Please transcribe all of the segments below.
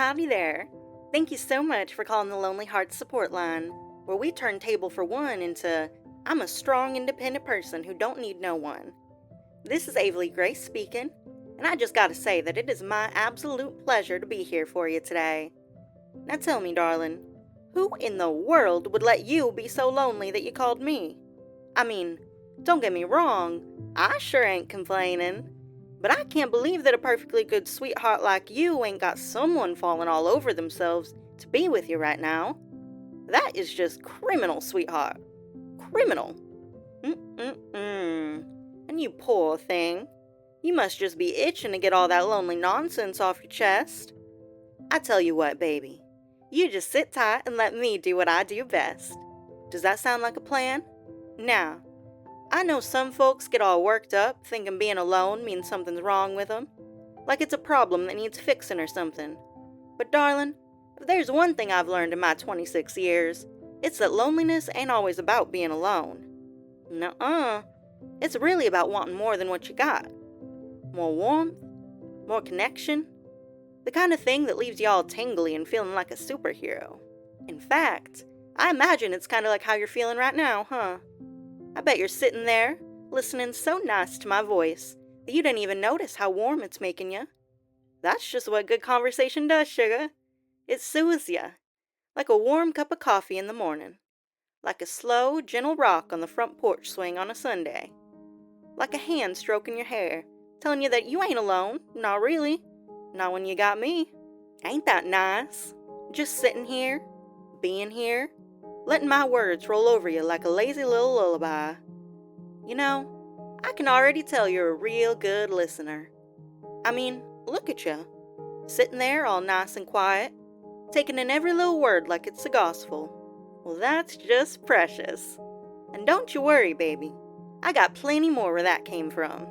howdy there. Thank you so much for calling the Lonely Hearts Support Line, where we turn table for one into I'm a strong, independent person who don't need no one. This is Avalie Grace speaking, and I just gotta say that it is my absolute pleasure to be here for you today. Now tell me, darling, who in the world would let you be so lonely that you called me? I mean, don't get me wrong, I sure ain't complaining. But I can't believe that a perfectly good sweetheart like you ain't got someone falling all over themselves to be with you right now. That is just criminal, sweetheart. Criminal. And you poor thing. You must just be itching to get all that lonely nonsense off your chest. I tell you what, baby. You just sit tight and let me do what I do best. Does that sound like a plan? Now, I know some folks get all worked up thinking being alone means something's wrong with them, like it's a problem that needs fixing or something. But darling, if there's one thing I've learned in my 26 years, it's that loneliness ain't always about being alone. Nuh-uh. It's really about wanting more than what you got. More warmth, more connection, the kind of thing that leaves you all tingly and feeling like a superhero. In fact, I imagine it's kind of like how you're feeling right now, huh? I bet you're sitting there, listening so nice to my voice that you didn't even notice how warm it's making you. That's just what good conversation does, sugar. It soothes you, like a warm cup of coffee in the morning, like a slow, gentle rock on the front porch swing on a Sunday, like a hand stroking your hair, telling you that you ain't alone, not really, not when you got me. Ain't that nice? Just sitting here, being here, letting my words roll over you like a lazy little lullaby. You know, I can already tell you're a real good listener. I mean, look at you, sitting there all nice and quiet, taking in every little word like it's the gospel. Well, that's just precious. And don't you worry, baby. I got plenty more where that came from.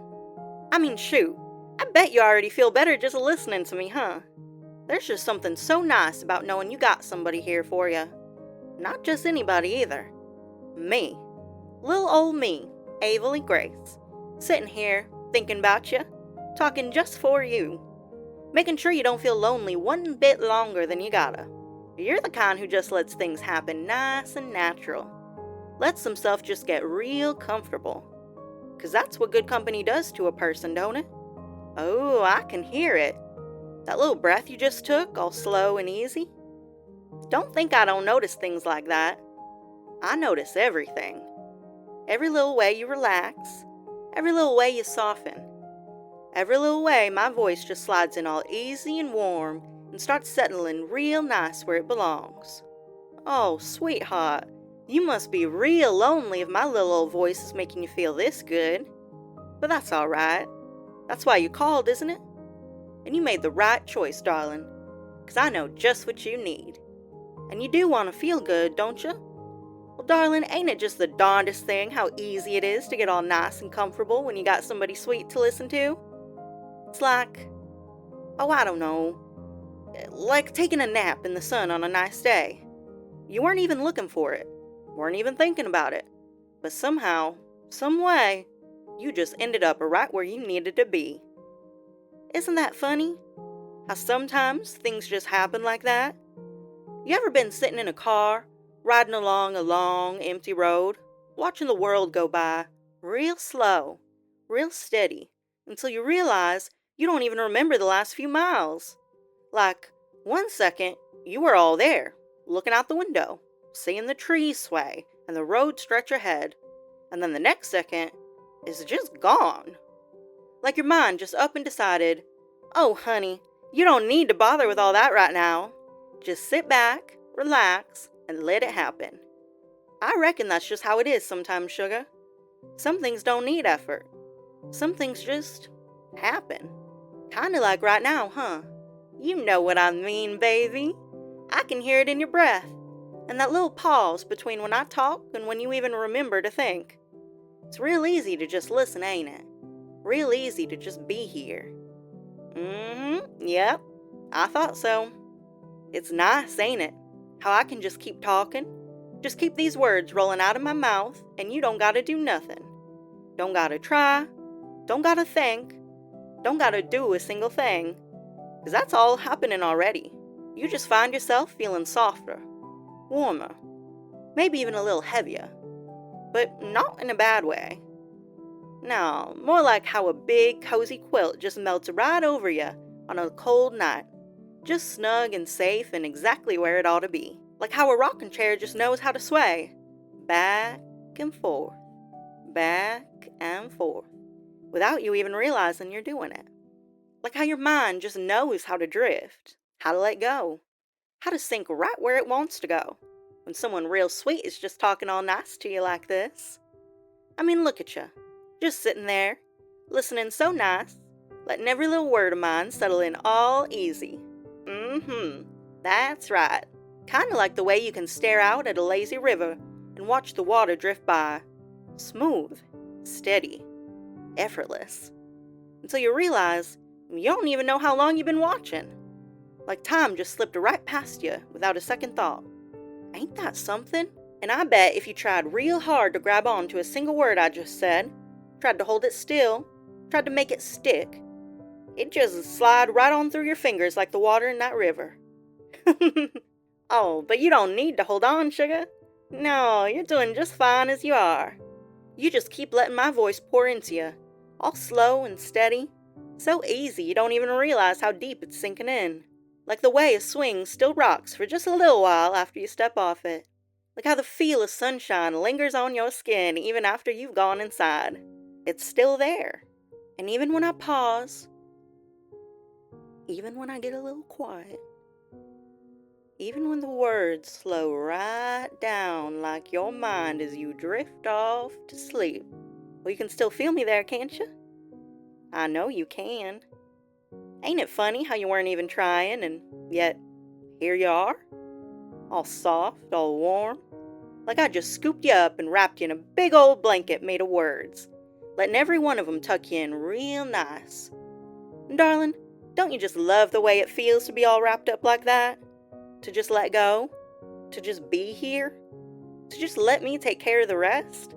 I mean, shoot, I bet you already feel better just listening to me, huh? There's just something so nice about knowing you got somebody here for you. Not just anybody either. Me. Little old me, Avalie Grace. Sitting here, thinking about you, talking just for you. Making sure you don't feel lonely one bit longer than you gotta. You're the kind who just lets things happen nice and natural. Lets himself just get real comfortable. 'Cause that's what good company does to a person, don't it? Oh, I can hear it. That little breath you just took, all slow and easy. Don't think I don't notice things like that. I notice everything. Every little way you relax, every little way you soften, every little way my voice just slides in all easy and warm and starts settling real nice where it belongs. Oh, sweetheart, you must be real lonely if my little old voice is making you feel this good. But that's all right. That's why you called, isn't it? And you made the right choice, darling, 'cause I know just what you need. And you do want to feel good, don't you? Well, darling, ain't it just the darndest thing how easy it is to get all nice and comfortable when you got somebody sweet to listen to? It's like, oh, I don't know, like taking a nap in the sun on a nice day. You weren't even looking for it, weren't even thinking about it, but somehow, some way, you just ended up right where you needed to be. Isn't that funny? How sometimes things just happen like that? You ever been sitting in a car, riding along a long, empty road, watching the world go by, real slow, real steady, until you realize you don't even remember the last few miles? Like, one second, you were all there, looking out the window, seeing the trees sway and the road stretch ahead, and then the next second, it's just gone. Like your mind just up and decided, oh, honey, you don't need to bother with all that right now. Just sit back, relax, and let it happen. I reckon that's just how it is sometimes, sugar. Some things don't need effort. Some things just happen. Kinda like right now, huh? You know what I mean, baby. I can hear it in your breath. And that little pause between when I talk and when you even remember to think. It's real easy to just listen, ain't it? Real easy to just be here. Yep, I thought so. It's nice, ain't it? How I can just keep talking, just keep these words rolling out of my mouth, and you don't gotta do nothing. Don't gotta try, don't gotta think, don't gotta do a single thing, 'cause that's all happening already. you just find yourself feeling softer, warmer, maybe even a little heavier, but not in a bad way. No, more like how a big, cozy quilt just melts right over you on a cold night, just snug and safe and exactly where it ought to be. Like how a rocking chair just knows how to sway, back and forth, back and forth, without you even realizing you're doing it. Like how your mind just knows how to drift, how to let go, how to sink right where it wants to go, when someone real sweet is just talking all nice to you like this. I mean, look at you, just sitting there, listening so nice, letting every little word of mine settle in all easy. That's right. Kinda like the way you can stare out at a lazy river and watch the water drift by. Smooth, steady, effortless. Until you realize you don't even know how long you've been watching. Like time just slipped right past you without a second thought. Ain't that something? And I bet if you tried real hard to grab on to a single word I just said, tried to hold it still, tried to make it stick, it'd just slide right on through your fingers like the water in that river. Oh, but you don't need to hold on, sugar. No, you're doing just fine as you are. You just keep letting my voice pour into you, all slow and steady, so easy you don't even realize how deep it's sinking in. Like the way a swing still rocks for just a little while after you step off it. Like how the feel of sunshine lingers on your skin even after you've gone inside. It's still there. And even when I pause, even when I get a little quiet, even when the words slow right down like your mind as you drift off to sleep, well, you can still feel me there, can't you? I know you can. Ain't it funny how you weren't even trying, and yet here you are? All soft, all warm, like I just scooped you up and wrapped you in a big old blanket made of words, letting every one of them tuck you in real nice. And darling, don't you just love the way it feels to be all wrapped up like that? To just let go? To just be here? To just let me take care of the rest?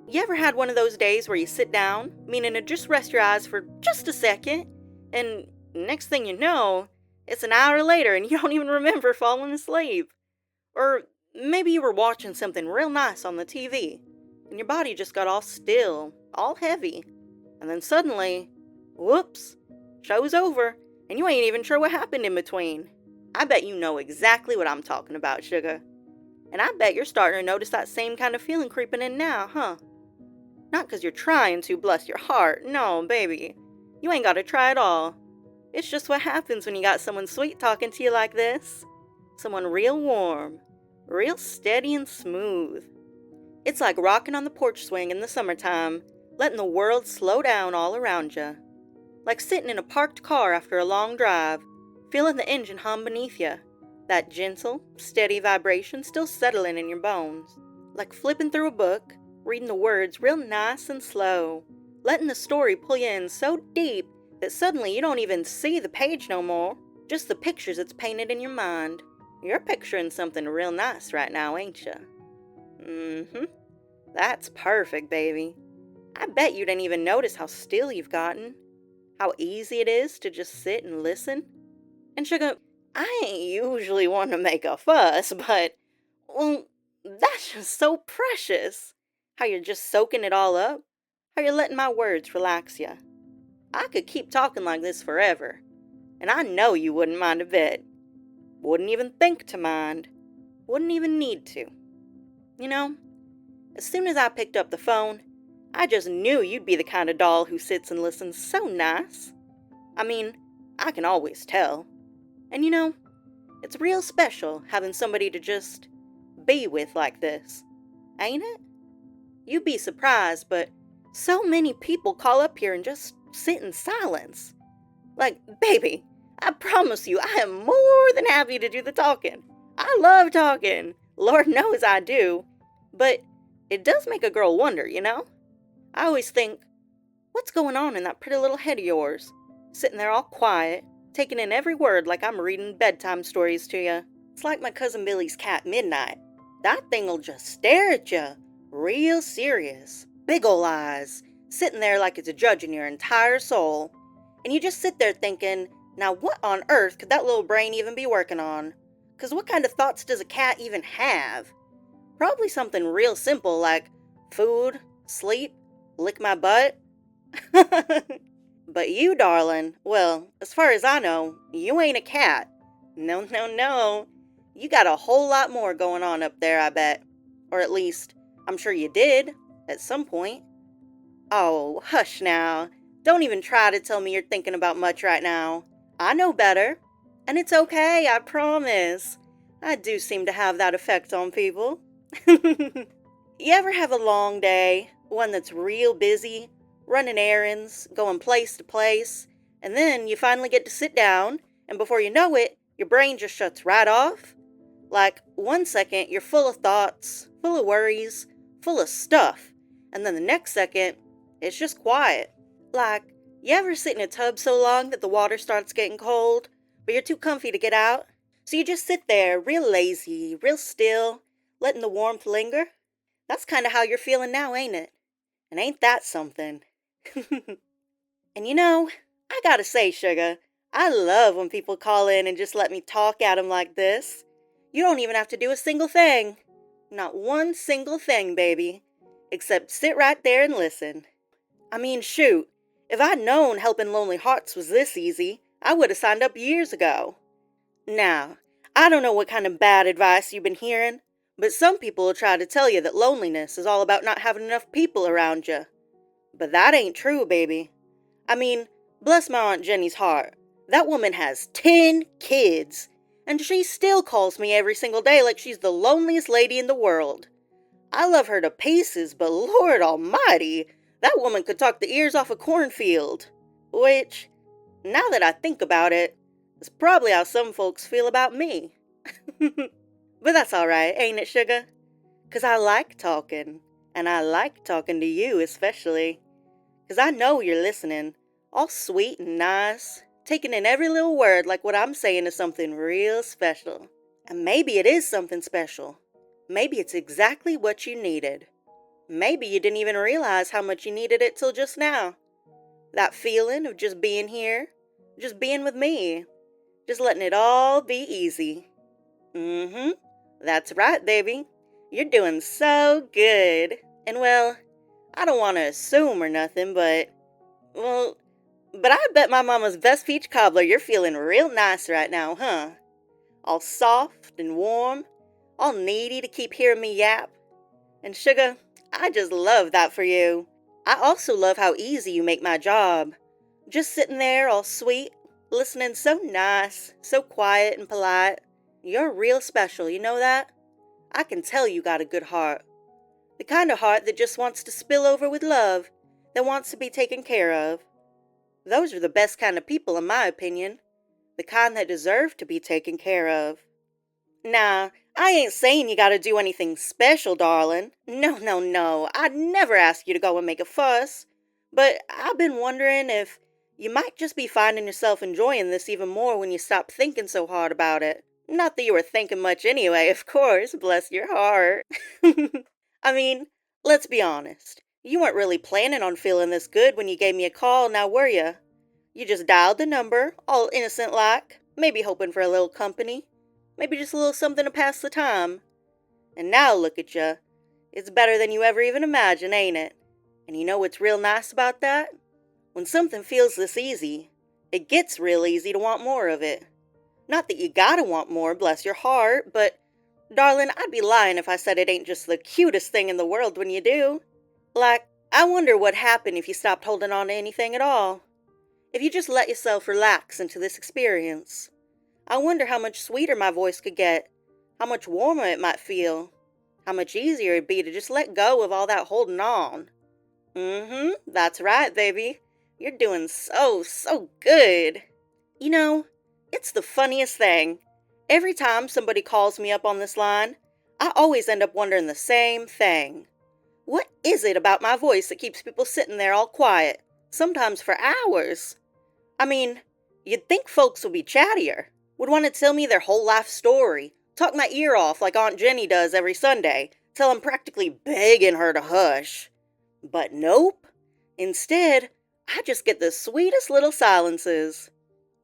You ever had one of those days where you sit down, meaning to just rest your eyes for just a second, and next thing you know, it's an hour later and you don't even remember falling asleep? Or maybe you were watching something real nice on the TV, and your body just got all still, all heavy, and then suddenly, whoops, show's over, and you ain't even sure what happened in between. I bet you know exactly what I'm talking about, sugar. And I bet you're starting to notice that same kind of feeling creeping in now, huh? Not 'cause you're trying to, bless your heart. No, baby. You ain't gotta try at all. It's just what happens when you got someone sweet talking to you like this. Someone real warm, real steady and smooth. It's like rocking on the porch swing in the summertime, letting the world slow down all around you. Like sitting in a parked car after a long drive, feeling the engine hum beneath you, that gentle, steady vibration still settling in your bones. Like flipping through a book, reading the words real nice and slow, letting the story pull you in so deep that suddenly you don't even see the page no more, just the pictures it's painted in your mind. You're picturing something real nice right now, ain't you? That's perfect, baby. I bet you didn't even notice how still you've gotten, how easy it is to just sit and listen. And sugar, I ain't usually one to make a fuss, but, well, that's just so precious. How you're just soaking it all up, how you're letting my words relax you. I could keep talking like this forever, and I know you wouldn't mind a bit. Wouldn't even think to mind. Wouldn't even need to. You know, as soon as I picked up the phone, I just knew you'd be the kind of doll who sits and listens so nice. I mean, I can always tell. And you know, it's real special having somebody to just be with like this, ain't it? You'd be surprised, but so many people call up here and just sit in silence. Like, baby, I promise you, I am more than happy to do the talking. I love talking. Lord knows I do. But it does make a girl wonder, you know? I always think, what's going on in that pretty little head of yours? Sitting there all quiet, taking in every word like I'm reading bedtime stories to you. It's like my cousin Billy's cat, Midnight. That thing'll just stare at you, real serious, big ol' eyes, sitting there like it's judging your entire soul. And you just sit there thinking, Now, what on earth could that little brain even be working on? 'Cause what kind of thoughts does a cat even have? Probably something real simple like food, sleep, lick my butt. But you, darling, well, as far as I know, you ain't a cat. No, no, no. You got a whole lot more going on up there, I bet. Or at least, I'm sure you did, at some point. Oh, hush now. Don't even try to tell me you're thinking about much right now. I know better. And it's okay, I promise. I do seem to have that effect on people. You ever have a long day, one that's real busy, running errands, going place to place, and then you finally get to sit down, and before you know it, your brain just shuts right off? Like, 1 second, you're full of thoughts, full of worries, full of stuff, and then the next second, it's just quiet. Like, you ever sit in a tub so long that the water starts getting cold, but you're too comfy to get out? So you just sit there, real lazy, real still, letting the warmth linger? That's kind of how you're feeling now, ain't it? And ain't that something? And you know, I gotta say, sugar, I love when people call in and just let me talk at them like this. You don't even have to do a single thing. Not one single thing, baby. Except sit right there and listen. I mean, shoot, if I'd known helping lonely hearts was this easy, I would have signed up years ago. Now, I don't know what kind of bad advice you've been hearing, but some people will try to tell you that loneliness is all about not having enough people around you. But that ain't true, baby. I mean, bless my Aunt Jenny's heart. That woman has 10 kids, and she still calls me every single day like she's the loneliest lady in the world. I love her to pieces, but Lord Almighty, that woman could talk the ears off a cornfield. Which, now that I think about it, is probably how some folks feel about me. But that's alright, ain't it, sugar? 'Cause I like talking, and I like talking to you especially. 'Cause I know you're listening, all sweet and nice, taking in every little word like what I'm saying is something real special. And maybe it is something special. Maybe it's exactly what you needed. Maybe you didn't even realize how much you needed it till just now. That feeling of just being here, just being with me, just letting it all be easy. That's right, baby. You're doing so good. And well, I don't want to assume or nothing, but I bet my mama's best peach cobbler you're feeling real nice right now, huh? All soft and warm, all needy to keep hearing me yap. And sugar, I just love that for you. I also love how easy you make my job. Just sitting there all sweet, listening so nice, so quiet and polite. You're real special, you know that? I can tell you got a good heart. The kind of heart that just wants to spill over with love, that wants to be taken care of. Those are the best kind of people, in my opinion. The kind that deserve to be taken care of. Nah, I ain't saying you gotta do anything special, darling. No, no, no. I'd never ask you to go and make a fuss. But I've been wondering if you might just be finding yourself enjoying this even more when you stop thinking so hard about it. Not that you were thinking much anyway, of course, bless your heart. I mean, let's be honest. You weren't really planning on feeling this good when you gave me a call, now were you? You just dialed the number, all innocent-like, maybe hoping for a little company. Maybe just a little something to pass the time. And now look at you. It's better than you ever even imagined, ain't it? And you know what's real nice about that? When something feels this easy, it gets real easy to want more of it. Not that you gotta want more, bless your heart, but, darling, I'd be lying if I said it ain't just the cutest thing in the world when you do. Like, I wonder what'd happen if you stopped holding on to anything at all. If you just let yourself relax into this experience. I wonder how much sweeter my voice could get, how much warmer it might feel, how much easier it'd be to just let go of all that holding on. That's right, baby. You're doing so good. You know, it's the funniest thing. Every time somebody calls me up on this line, I always end up wondering the same thing. What is it about my voice that keeps people sitting there all quiet, sometimes for hours? I mean, you'd think folks would be chattier, would want to tell me their whole life story, talk my ear off like Aunt Jenny does every Sunday, till I'm practically begging her to hush. But nope. Instead, I just get the sweetest little silences.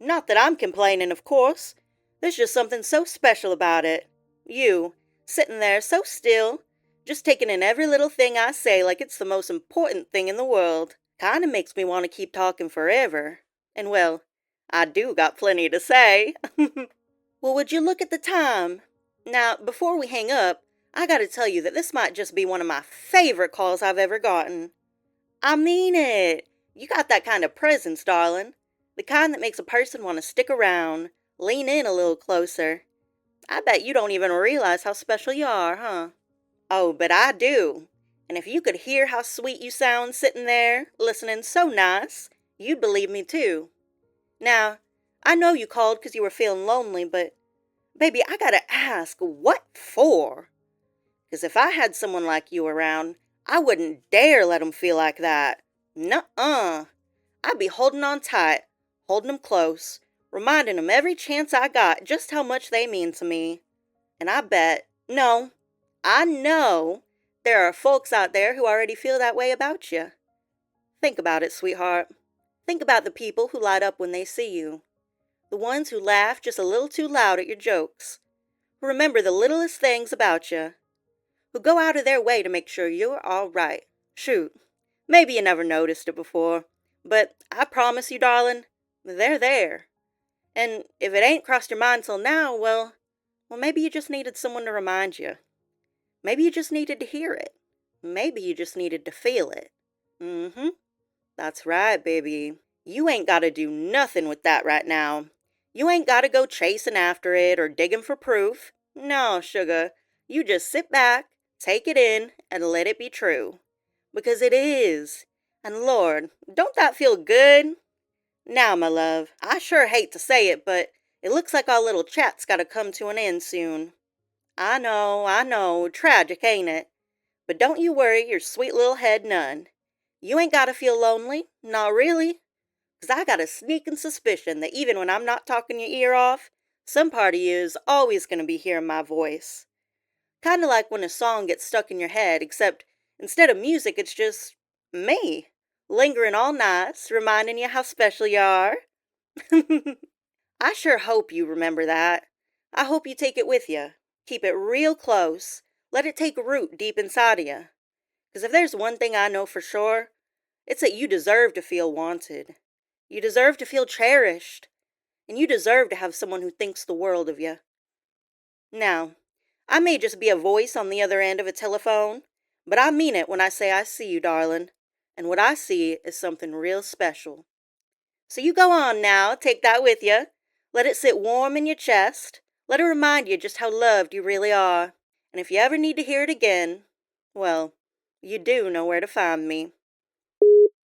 Not that I'm complaining, of course. There's just something so special about it. You, sitting there so still, just taking in every little thing I say like it's the most important thing in the world. Kinda makes me want to keep talking forever. And well, I do got plenty to say. Well, would you look at the time? Now, before we hang up, I gotta tell you that this might just be one of my favorite calls I've ever gotten. I mean it. You got that kind of presence, darling. The kind that makes a person want to stick around, lean in a little closer. I bet you don't even realize how special you are, huh? Oh, but I do. And if you could hear how sweet you sound sitting there, listening so nice, you'd believe me too. Now, I know you called because you were feeling lonely, but baby, I gotta ask, what for? Because if I had someone like you around, I wouldn't dare let 'em feel like that. Nuh-uh. I'd be holding on tight, holding 'em close, reminding 'em every chance I got just how much they mean to me. And I bet, no, I know there are folks out there who already feel that way about you. Think about it, sweetheart. Think about the people who light up when they see you. The ones who laugh just a little too loud at your jokes. Who remember the littlest things about you. Who go out of their way to make sure you're all right. Shoot, maybe you never noticed it before, but I promise you, darling, they're there. And if it ain't crossed your mind till now, well, maybe you just needed someone to remind you. Maybe you just needed to hear it. Maybe you just needed to feel it. Mm-hmm. That's right, baby. You ain't gotta do nothing with that right now. You ain't gotta go chasing after it or digging for proof. No, sugar. You just sit back, take it in, and let it be true. Because it is. And Lord, don't that feel good? Now, my love, I sure hate to say it, but it looks like our little chat's gotta come to an end soon. I know, tragic, ain't it? But don't you worry your sweet little head none. You ain't gotta feel lonely, not really. 'Cause I got a sneaking suspicion that even when I'm not talking your ear off, some part of you is always gonna be hearing my voice. Kinda like when a song gets stuck in your head, except instead of music, it's just me, lingering all nice, reminding you how special you are. I sure hope you remember that. I hope you take it with you. Keep it real close. Let it take root deep inside of you. 'Cause if there's one thing I know for sure, it's that you deserve to feel wanted. You deserve to feel cherished. And you deserve to have someone who thinks the world of you. Now, I may just be a voice on the other end of a telephone, but I mean it when I say I see you, darling. And what I see is something real special. So you go on now, take that with you. Let it sit warm in your chest. Let it remind you just how loved you really are. And if you ever need to hear it again, well, you do know where to find me.